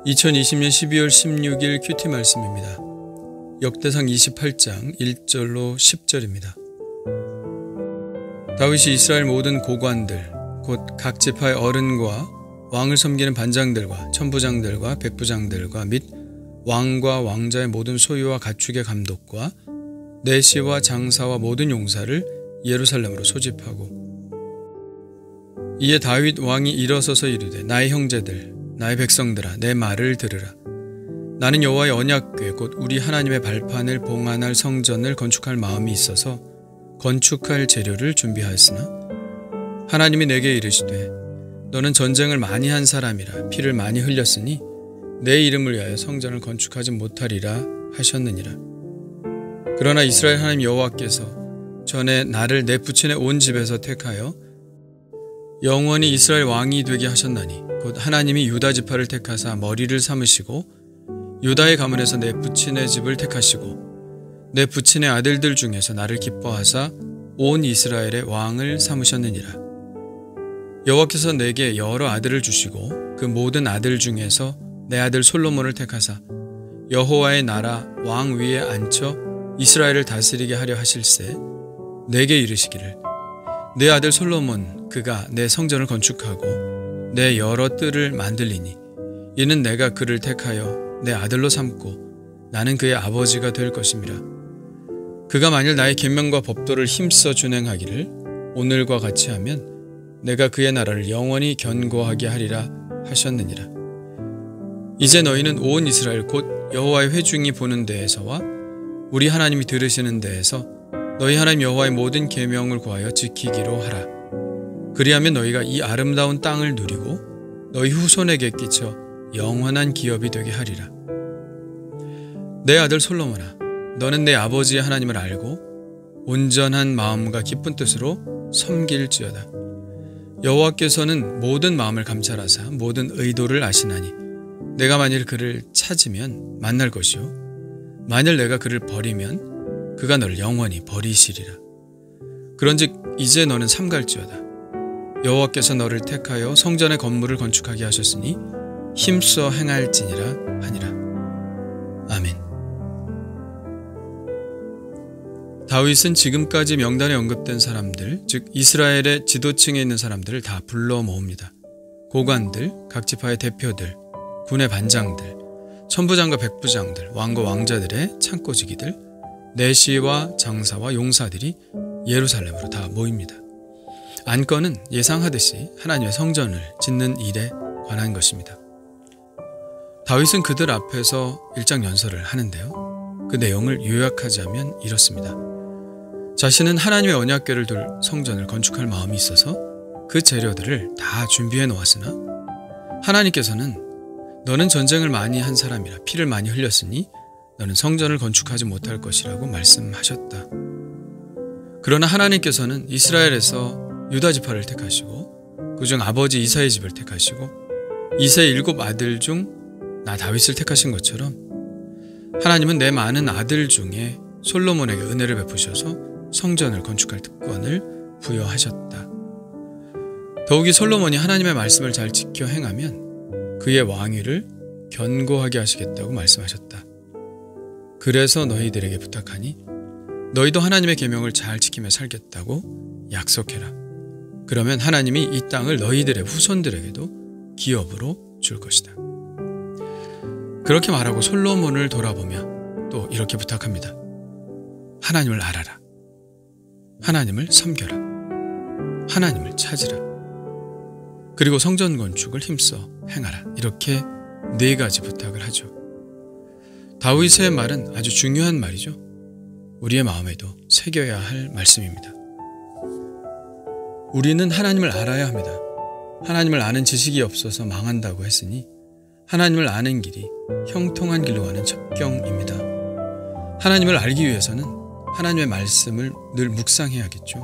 2020년 12월 16일 큐티 말씀입니다. 역대상 28장 1절로 10절입니다. 다윗이 이스라엘 모든 고관들 곧 각 지파의 어른과 왕을 섬기는 반장들과 천부장들과 백부장들과 및 왕과 왕자의 모든 소유와 가축의 감독과 내시와 장사와 모든 용사를 예루살렘으로 소집하고, 이에 다윗 왕이 일어서서 이르되 나의 형제들 나의 백성들아 내 말을 들으라. 나는 여호와의 언약궤 곧 우리 하나님의 발판을 봉안할 성전을 건축할 마음이 있어서 건축할 재료를 준비하였으나 하나님이 내게 이르시되 너는 전쟁을 많이 한 사람이라 피를 많이 흘렸으니 내 이름을 위하여 성전을 건축하지 못하리라 하셨느니라. 그러나 이스라엘 하나님 여호와께서 전에 나를 내 부친의 온 집에서 택하여 영원히 이스라엘 왕이 되게 하셨나니 곧 하나님이 유다 지파를 택하사 머리를 삼으시고 유다의 가문에서 내 부친의 집을 택하시고 내 부친의 아들들 중에서 나를 기뻐하사 온 이스라엘의 왕을 삼으셨느니라. 여호와께서 내게 여러 아들을 주시고 그 모든 아들 중에서 내 아들 솔로몬을 택하사 여호와의 나라 왕 위에 앉혀 이스라엘을 다스리게 하려 하실세 내게 이르시기를 내 아들 솔로몬 그가 내 성전을 건축하고 내 여러 뜰을 만들리니 이는 내가 그를 택하여 내 아들로 삼고 나는 그의 아버지가 될 것임이라. 그가 만일 나의 계명과 법도를 힘써 준행하기를 오늘과 같이 하면 내가 그의 나라를 영원히 견고하게 하리라 하셨느니라. 이제 너희는 온 이스라엘 곧 여호와의 회중이 보는 데에서와 우리 하나님이 들으시는 데에서 너희 하나님 여호와의 모든 계명을 구하여 지키기로 하라. 그리하면 너희가 이 아름다운 땅을 누리고 너희 후손에게 끼쳐 영원한 기업이 되게 하리라. 내 아들 솔로몬아, 너는 내 아버지의 하나님을 알고 온전한 마음과 기쁜 뜻으로 섬길지어다. 여호와께서는 모든 마음을 감찰하사 모든 의도를 아시나니 내가 만일 그를 찾으면 만날 것이요 만일 내가 그를 버리면 그가 너를 영원히 버리시리라. 그런즉 이제 너는 삼갈지어다. 여호와께서 너를 택하여 성전의 건물을 건축하게 하셨으니 힘써 행할지니라 하니라. 아멘. 다윗은 지금까지 명단에 언급된 사람들, 즉 이스라엘의 지도층에 있는 사람들을 다 불러 모읍니다. 고관들, 각 지파의 대표들, 군의 반장들, 천부장과 백부장들, 왕과 왕자들의 창고지기들, 내시와 장사와 용사들이 예루살렘으로 다 모입니다. 안건은 예상하듯이 하나님의 성전을 짓는 일에 관한 것입니다. 다윗은 그들 앞에서 일장연설을 하는데요. 그 내용을 요약하자면 이렇습니다. 자신은 하나님의 언약궤를 둘 성전을 건축할 마음이 있어서 그 재료들을 다 준비해 놓았으나 하나님께서는 너는 전쟁을 많이 한 사람이라 피를 많이 흘렸으니 너는 성전을 건축하지 못할 것이라고 말씀하셨다. 그러나 하나님께서는 이스라엘에서 유다 지파를 택하시고 그중 아버지 이사의 집을 택하시고 이새의 7 아들 중 나 다윗을 택하신 것처럼 하나님은 내 많은 아들 중에 솔로몬에게 은혜를 베푸셔서 성전을 건축할 특권을 부여하셨다. 더욱이 솔로몬이 하나님의 말씀을 잘 지켜 행하면 그의 왕위를 견고하게 하시겠다고 말씀하셨다. 그래서 너희들에게 부탁하니 너희도 하나님의 계명을 잘 지키며 살겠다고 약속해라. 그러면 하나님이 이 땅을 너희들의 후손들에게도 기업으로 줄 것이다. 그렇게 말하고 솔로몬을 돌아보며 또 이렇게 부탁합니다. 하나님을 알아라. 하나님을 섬겨라. 하나님을 찾으라. 그리고 성전 건축을 힘써 행하라. 이렇게 4가지 부탁을 하죠. 다윗의 말은 아주 중요한 말이죠. 우리의 마음에도 새겨야 할 말씀입니다. 우리는 하나님을 알아야 합니다. 하나님을 아는 지식이 없어서 망한다고 했으니 하나님을 아는 길이 형통한 길로 가는 첩경입니다. 하나님을 알기 위해서는 하나님의 말씀을 늘 묵상해야겠죠.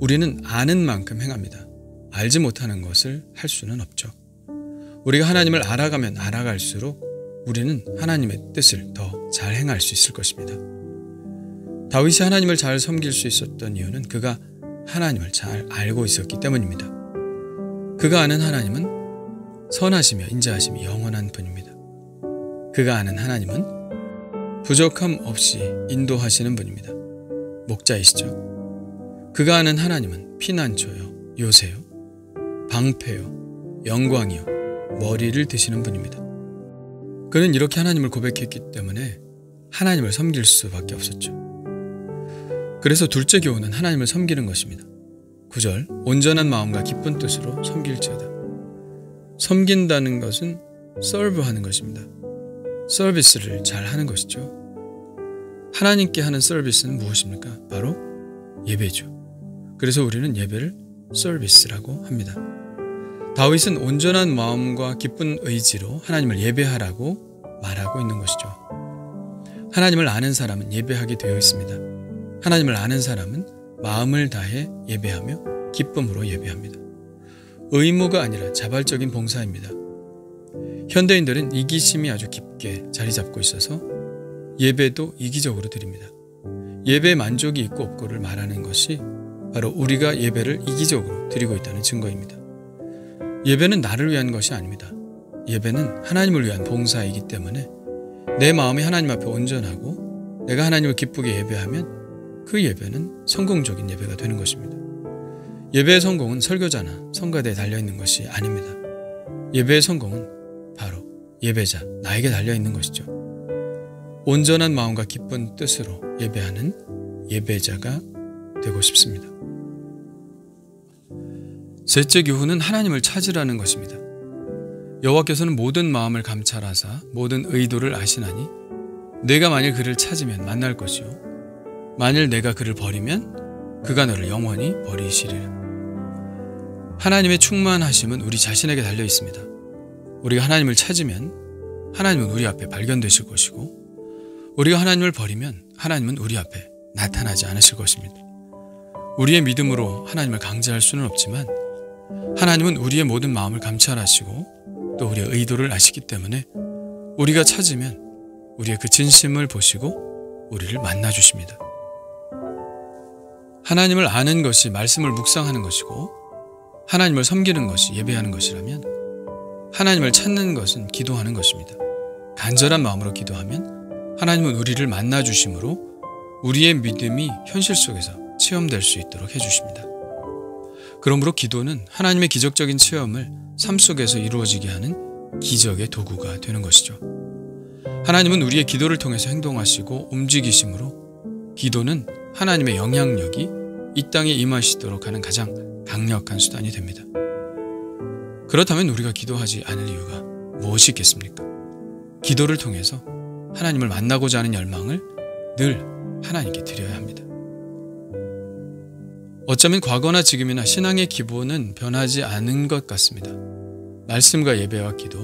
우리는 아는 만큼 행합니다. 알지 못하는 것을 할 수는 없죠. 우리가 하나님을 알아가면 알아갈수록 우리는 하나님의 뜻을 더 잘 행할 수 있을 것입니다. 다윗이 하나님을 잘 섬길 수 있었던 이유는 그가 하나님을 잘 알고 있었기 때문입니다. 그가 아는 하나님은 선하시며 인자하심이 영원한 분입니다. 그가 아는 하나님은 부족함 없이 인도하시는 분입니다. 목자이시죠. 그가 아는 하나님은 피난처요, 요새요, 방패요, 영광이요, 머리를 드시는 분입니다. 그는 이렇게 하나님을 고백했기 때문에 하나님을 섬길 수밖에 없었죠. 그래서 둘째 교훈은 하나님을 섬기는 것입니다. 9절, 온전한 마음과 기쁜 뜻으로 섬길지어다. 섬긴다는 것은 서브하는 것입니다. 서비스를 잘 하는 것이죠. 하나님께 하는 서비스는 무엇입니까? 바로 예배죠. 그래서 우리는 예배를 서비스라고 합니다. 다윗은 온전한 마음과 기쁜 의지로 하나님을 예배하라고 말하고 있는 것이죠. 하나님을 아는 사람은 예배하게 되어 있습니다. 하나님을 아는 사람은 마음을 다해 예배하며 기쁨으로 예배합니다. 의무가 아니라 자발적인 봉사입니다. 현대인들은 이기심이 아주 깊게 자리 잡고 있어서 예배도 이기적으로 드립니다. 예배에 만족이 있고 없고를 말하는 것이 바로 우리가 예배를 이기적으로 드리고 있다는 증거입니다. 예배는 나를 위한 것이 아닙니다. 예배는 하나님을 위한 봉사이기 때문에 내 마음이 하나님 앞에 온전하고 내가 하나님을 기쁘게 예배하면 그 예배는 성공적인 예배가 되는 것입니다. 예배의 성공은 설교자나 성가대에 달려있는 것이 아닙니다. 예배의 성공은 바로 예배자, 나에게 달려있는 것이죠. 온전한 마음과 기쁜 뜻으로 예배하는 예배자가 되고 싶습니다. 셋째 교훈은 하나님을 찾으라는 것입니다. 여호와께서는 모든 마음을 감찰하사 모든 의도를 아시나니 내가 만일 그를 찾으면 만날 것이요 만일 내가 그를 버리면 그가 너를 영원히 버리시리라. 하나님의 충만하심은 우리 자신에게 달려 있습니다. 우리가 하나님을 찾으면 하나님은 우리 앞에 발견되실 것이고 우리가 하나님을 버리면 하나님은 우리 앞에 나타나지 않으실 것입니다. 우리의 믿음으로 하나님을 강제할 수는 없지만 하나님은 우리의 모든 마음을 감찰하시고 또 우리의 의도를 아시기 때문에 우리가 찾으면 우리의 그 진심을 보시고 우리를 만나주십니다. 하나님을 아는 것이 말씀을 묵상하는 것이고 하나님을 섬기는 것이 예배하는 것이라면 하나님을 찾는 것은 기도하는 것입니다. 간절한 마음으로 기도하면 하나님은 우리를 만나주심으로 우리의 믿음이 현실 속에서 체험될 수 있도록 해주십니다. 그러므로 기도는 하나님의 기적적인 체험을 삶 속에서 이루어지게 하는 기적의 도구가 되는 것이죠. 하나님은 우리의 기도를 통해서 행동하시고 움직이심으로 기도는 하나님의 영향력이 이 땅에 임하시도록 하는 가장 강력한 수단이 됩니다. 그렇다면 우리가 기도하지 않을 이유가 무엇이 있겠습니까? 기도를 통해서 하나님을 만나고자 하는 열망을 늘 하나님께 드려야 합니다. 어쩌면 과거나 지금이나 신앙의 기본은 변하지 않은 것 같습니다. 말씀과 예배와 기도,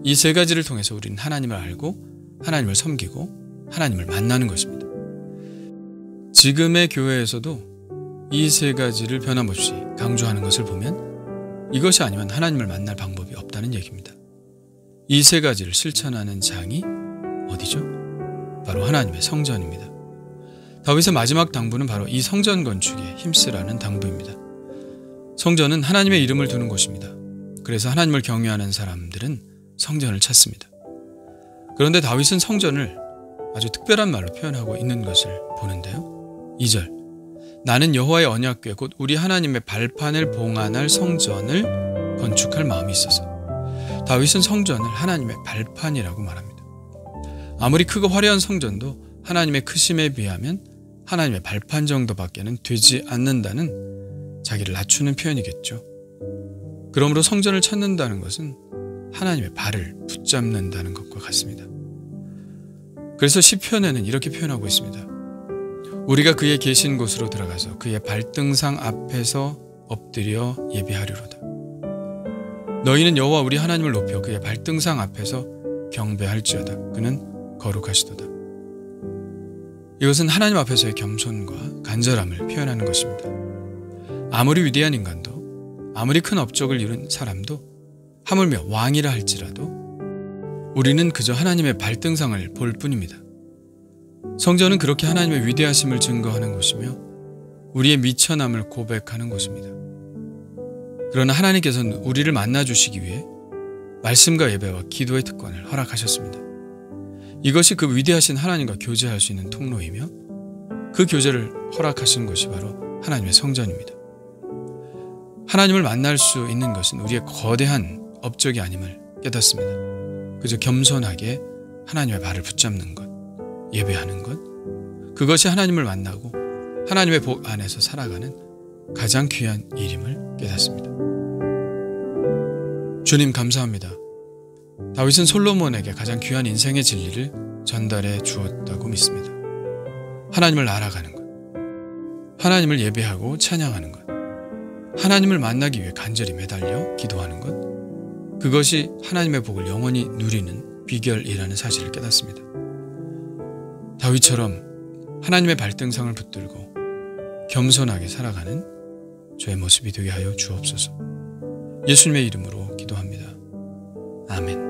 이 세 가지를 통해서 우리는 하나님을 알고 하나님을 섬기고 하나님을 만나는 것입니다. 지금의 교회에서도 이 세 가지를 변함없이 강조하는 것을 보면 이것이 아니면 하나님을 만날 방법이 없다는 얘기입니다. 이 세 가지를 실천하는 장이 어디죠? 바로 하나님의 성전입니다. 다윗의 마지막 당부는 바로 이 성전 건축에 힘쓰라는 당부입니다. 성전은 하나님의 이름을 두는 곳입니다. 그래서 하나님을 경외하는 사람들은 성전을 찾습니다. 그런데 다윗은 성전을 아주 특별한 말로 표현하고 있는 것을 보는데요. 2절, 나는 여호와의 언약궤 곧 우리 하나님의 발판을 봉안할 성전을 건축할 마음이 있어서. 다윗은 성전을 하나님의 발판이라고 말합니다. 아무리 크고 화려한 성전도 하나님의 크심에 비하면 하나님의 발판 정도밖에는 되지 않는다는 자기를 낮추는 표현이겠죠. 그러므로 성전을 찾는다는 것은 하나님의 발을 붙잡는다는 것과 같습니다. 그래서 시편에는 이렇게 표현하고 있습니다. 우리가 그의 계신 곳으로 들어가서 그의 발등상 앞에서 엎드려 예배하리로다. 너희는 여호와 우리 하나님을 높여 그의 발등상 앞에서 경배할지어다. 그는 거룩하시도다. 이것은 하나님 앞에서의 겸손과 간절함을 표현하는 것입니다. 아무리 위대한 인간도 아무리 큰 업적을 이룬 사람도 하물며 왕이라 할지라도 우리는 그저 하나님의 발등상을 볼 뿐입니다. 성전은 그렇게 하나님의 위대하심을 증거하는 곳이며 우리의 미천함을 고백하는 곳입니다. 그러나 하나님께서는 우리를 만나주시기 위해 말씀과 예배와 기도의 특권을 허락하셨습니다. 이것이 그 위대하신 하나님과 교제할 수 있는 통로이며 그 교제를 허락하신 것이 바로 하나님의 성전입니다. 하나님을 만날 수 있는 것은 우리의 거대한 업적이 아님을 깨닫습니다. 그저 겸손하게 하나님의 발을 붙잡는 것, 예배하는 것, 그것이 하나님을 만나고 하나님의 복 안에서 살아가는 가장 귀한 일임을 깨닫습니다. 주님 감사합니다. 다윗은 솔로몬에게 가장 귀한 인생의 진리를 전달해 주었다고 믿습니다. 하나님을 알아가는 것, 하나님을 예배하고 찬양하는 것, 하나님을 만나기 위해 간절히 매달려 기도하는 것, 그것이 하나님의 복을 영원히 누리는 비결이라는 사실을 깨닫습니다. 다윗처럼 하나님의 발등상을 붙들고 겸손하게 살아가는 저의 모습이 되게 하여 주옵소서. 예수님의 이름으로 기도합니다. 아멘.